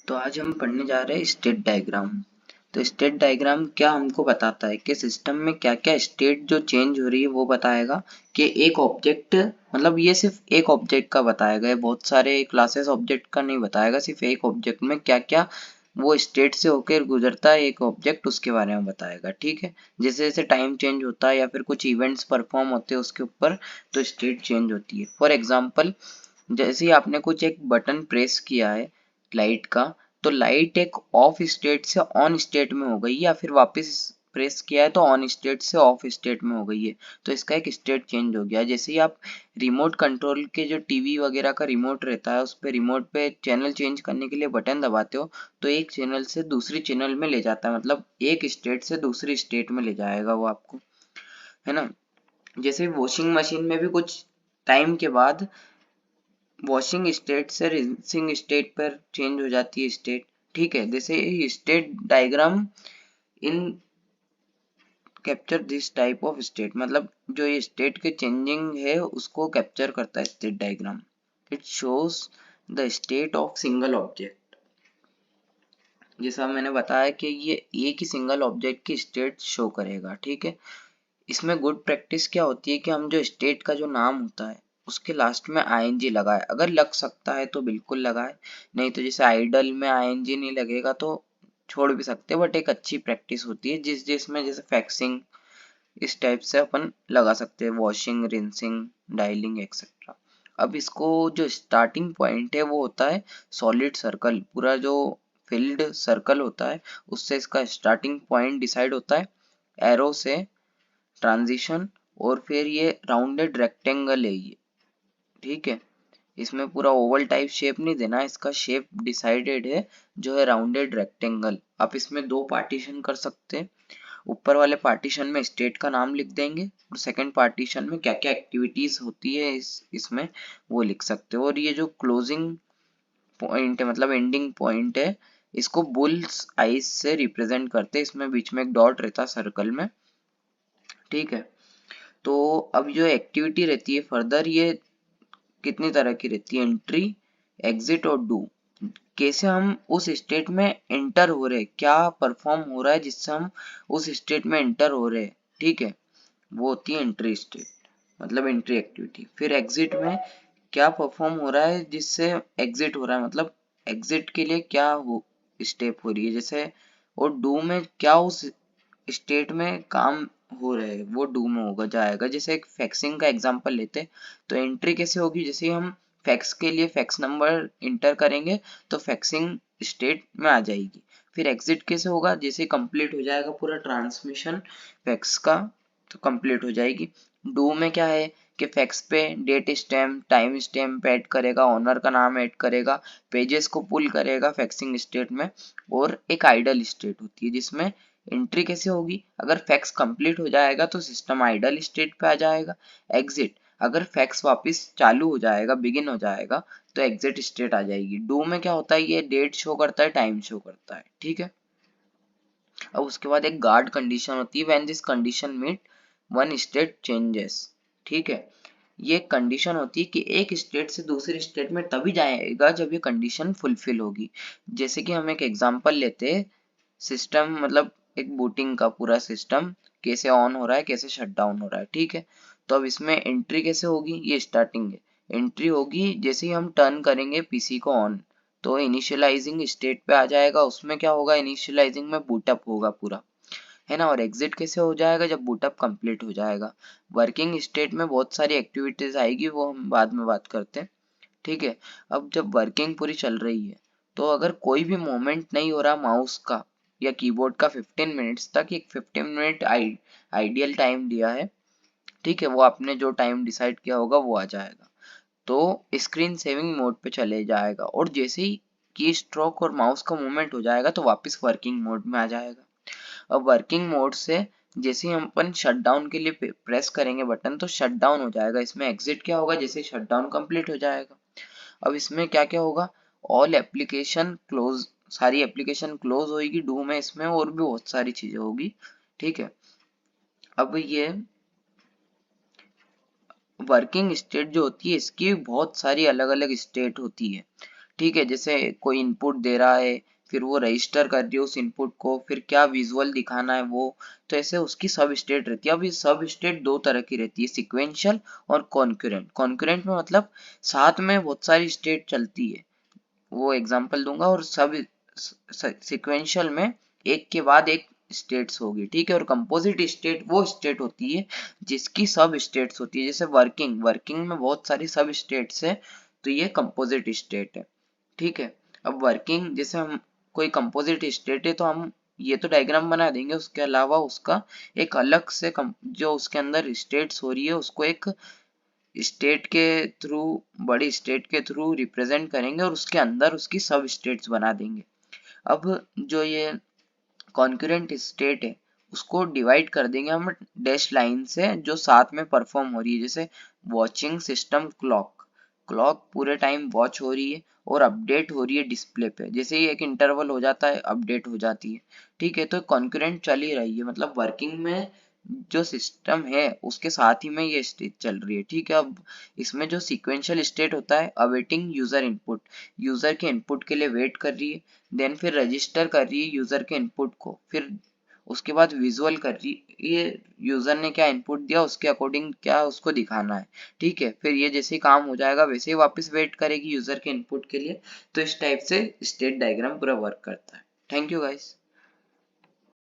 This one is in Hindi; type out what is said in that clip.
तो आज हम पढ़ने जा रहे हैं स्टेट डायग्राम। तो स्टेट डायग्राम क्या हमको बताता है कि सिस्टम में क्या क्या स्टेट जो चेंज हो रही है वो बताएगा कि एक ऑब्जेक्ट मतलब ये सिर्फ एक ऑब्जेक्ट का बताएगा, ये बहुत सारे क्लासेस ऑब्जेक्ट का नहीं बताएगा, सिर्फ एक ऑब्जेक्ट में क्या क्या वो स्टेट से होकर गुजरता है एक ऑब्जेक्ट उसके बारे में बताएगा। ठीक है, जैसे जैसे टाइम चेंज होता है या फिर कुछ इवेंट्स परफॉर्म होते हैं उसके ऊपर तो स्टेट चेंज होती है। फॉर एग्जाम्पल, जैसे ही आपने कुछ एक बटन प्रेस किया है लाइट का, तो लाइट एक ऑफ स्टेट से ऑन स्टेट में हो गई या फिर वापस प्रेस किया है तो ऑन स्टेट से ऑफ स्टेट में हो गई है, तो इसका एक स्टेट चेंज हो गया। जैसे ही आप रिमोट कंट्रोल के जो टीवी वगैरह का रिमोट रहता है उस पे रिमोट पे चैनल चेंज करने के लिए बटन दबाते हो तो एक चैनल से दूसरी चैनल में ले जाता है, मतलब एक स्टेट से दूसरी स्टेट में ले जाएगा वो आपको, है ना। जैसे वॉशिंग मशीन में भी कुछ टाइम के बाद वॉशिंग स्टेट से रिंसिंग स्टेट पर चेंज हो जाती है स्टेट। ठीक है, जैसे state diagram in capture this type of state, मतलब जो ये स्टेट के चेंजिंग है उसको कैप्चर करता है state diagram. It shows the state of single object. जैसा मैंने बताया कि ये एक ही सिंगल ऑब्जेक्ट की स्टेट शो करेगा। ठीक है, इसमें गुड प्रैक्टिस क्या होती है कि हम जो स्टेट का जो नाम होता है उसके लास्ट में आईएनजी लगाए, अगर लग सकता है तो बिल्कुल लगाए, नहीं तो जैसे आइडल में आईएनजी नहीं लगेगा तो छोड़ भी सकते हैं, बट एक अच्छी प्रैक्टिस होती है जिसमें जैसे फैक्सिंग इस टाइप से अपन लगा सकते हैं, वॉशिंग, रिंसिंग, डाइलिंग एक्सेट्रा। अब इसको जो स्टार्टिंग पॉइंट है वो होता है सॉलिड सर्कल, पूरा जो फील्ड सर्कल होता है उससे इसका स्टार्टिंग पॉइंट डिसाइड होता है एरो से, ट्रांजिशन, और फिर ये राउंडेड रेक्टेंगल है ये। ठीक है, इसमें पूरा ओवल टाइप शेप नहीं देना, इसका शेप डिसाइडेड है जो है राउंडेड रेक्टेंगल। आप इसमें दो पार्टीशन कर सकते हैं, ऊपर वाले पार्टीशन में स्टेट का नाम लिख देंगे और सेकंड पार्टीशन में क्या क्या एक्टिविटीज होती है इसमें वो लिख सकते हो। और ये जो क्लोजिंग पॉइंट है मतलब एंडिंग पॉइंट है, इसको बुल्स आइज से रिप्रेजेंट करते हैं, इसमें बीच में एक डॉट रहता है सर्कल में। ठीक है, तो अब जो एक्टिविटी रहती है फर्दर ये कितनी तरह की रहती है, एंट्री, एग्जिट और डू। कैसे हम उस स्टेट में एंटर हो रहे, क्या परफॉर्म हो रहा है जिससे हम उस स्टेट में एंटर हो रहे। ठीक है, वो होती है एंट्री स्टेट, मतलब एंट्री एक्टिविटी। फिर एग्जिट में क्या परफॉर्म हो रहा है जिससे एग्जिट हो रहा है, मतलब एग्जिट के लिए क्या हो स्टेप हो रही है जैसे। और डू में क्या उस स्टेट में काम हो रहे हैं वो डू में होगा जाएगा। जैसे एक फैक्सिंग का एग्जांपल लेते तो एंट्री कैसे होगी, जैसे हम फैक्स के लिए फैक्स नंबर इंटर करेंगे तो फैक्सिंग स्टेट में आ जाएगी। फिर एग्जिट कैसे होगा, जैसे कंप्लीट हो जाएगा पूरा ट्रांसमिशन फैक्स का तो कंप्लीट हो जाएगी। डू में क्या है कि फैक्स पे date stamp, time stamp add करेगा, ओनर का नाम ऐड करेगा, पेजेस को पुल करेगा फैक्सिंग स्टेट में। और एक आइडल स्टेट होती है जिसमें एंट्री कैसे होगी, अगर फैक्स कंप्लीट हो जाएगा तो सिस्टम आइडल स्टेट पे आ जाएगा। एग्जिट, अगर फैक्स वापस चालू हो जाएगा, बिगिन हो जाएगा तो एग्जिट स्टेट आ जाएगी। डू में क्या होता है, ये डेट शो करता है, टाइम शो करता है। ठीक है, अब उसके बाद एक गार्ड कंडीशन होती है, when this condition meet one state changes. ठीक है, ये कंडीशन होती है कि एक स्टेट से दूसरी स्टेट में तभी जाएगा जब ये कंडीशन फुलफिल होगी। जैसे कि हम एक एग्जांपल लेते हैं, सिस्टम मतलब एक बूटिंग का पूरा सिस्टम कैसे ऑन हो रहा है, कैसे शट डाउन हो रहा है। ठीक है, तो अब इसमें एंट्री कैसे होगी, ये स्टार्टिंग है, एंट्री होगी जैसे ही हम टर्न करेंगे पीसी को ऑन तो इनिशियलाइजिंग स्टेट पे आ जाएगा, उसमें क्या होगा, इनिशियलाइजिंग में बूटअप होगा पूरा, है ना। और एग्जिट कैसे हो जाएगा, जब बूटअप कंप्लीट हो जाएगा। वर्किंग स्टेट में बहुत सारी एक्टिविटीज आएगी, वो हम बाद में बात करते हैं। ठीक है, अब जब वर्किंग पूरी चल रही है तो अगर कोई भी मोमेंट नहीं हो रहा माउस का या कीबोर्ड का 15 मिनट्स तक, एक 15 मिनट आइडियल टाइम दिया है। ठीक है, वो आपने जो टाइम डिसाइड किया होगा वो आ जाएगा, तो स्क्रीन सेविंग मोड पे चले जाएगा। और जैसे ही की स्ट्रोक और माउस का मूवमेंट हो जाएगा तो वापस वर्किंग मोड में आ जाएगा। अब वर्किंग मोड से जैसे ही हम अपन शट डाउन के लिए प्रेस करेंगे बटन तो शट डाउन हो जाएगा। इसमें एग्जिट क्या होगा, जैसे शट डाउन कंप्लीट हो जाएगा। अब इसमें क्या क्या होगा, ऑल एप्लीकेशन क्लोज, सारी एप्लीकेशन क्लोज होगी डू में, इसमें और भी बहुत सारी चीजें होगी। ठीक है, अब ये वर्किंग स्टेट जो होती है इसकी बहुत सारी अलग अलग स्टेट होती है। ठीक है, जैसे कोई इनपुट दे रहा है, फिर वो रजिस्टर कर रही है उस इनपुट को, फिर क्या विजुअल दिखाना है वो, तो ऐसे उसकी सब स्टेट रहती है। अब ये सब स्टेट दो तरह की रहती है, सिक्वेंशियल और कॉन्करेंट। कॉन्करेंट में मतलब साथ में बहुत सारी स्टेट चलती है, वो एग्जांपल दूंगा, और सब सिक्वेंशियल में एक के बाद एक स्टेट्स होगी, ठीक है। और कंपोजिट स्टेट वो स्टेट होती है जिसकी सब स्टेट्स होती है, जैसे वर्किंग, वर्किंग में बहुत सारी सब स्टेट्स है, तो ये कंपोजिट स्टेट है, ठीक है। अब वर्किंग, जैसे हम कोई कंपोजिट स्टेट है तो हम ये तो डायग्राम बना देंगे, उसके अलावा उसका एक अलग से जो उसके अंदर स्टेट्स हो रही है उसको एक स्टेट के थ्रू, बड़ी स्टेट के थ्रू रिप्रेजेंट करेंगे, और उसके अंदर उसकी सब स्टेट्स बना देंगे। अब जो ये कॉन्करेंट स्टेट है उसको डिवाइड कर देंगे हम डैश लाइन से, जो साथ में परफॉर्म हो रही है, जैसे वॉचिंग सिस्टम क्लॉक, क्लॉक पूरे टाइम वॉच हो रही है और अपडेट हो रही है डिस्प्ले पे, जैसे ही एक इंटरवल हो जाता है अपडेट हो जाती है, ठीक है। तो कॉन्करेंट चल ही रही है, मतलब वर्किंग में जो सिस्टम है उसके साथ ही में ये स्टेट चल रही है, ठीक है। अब इसमें जो सीक्वेंशियल स्टेट होता है, अवेटिंग यूजर इनपुट, यूजर के इनपुट के लिए वेट कर रही है, देन फिर रजिस्टर कर रही है यूजर के इनपुट को, फिर उसके बाद विजुअल कर रही है, ये यूजर ने क्या इनपुट दिया उसके अकॉर्डिंग क्या उसको दिखाना है, ठीक है। फिर ये जैसे ही काम हो जाएगा वैसे ही वापस वेट करेगी यूजर के इनपुट के लिए। तो इस टाइप से स्टेट डायग्राम पूरा वर्क करता है। Thank you guys.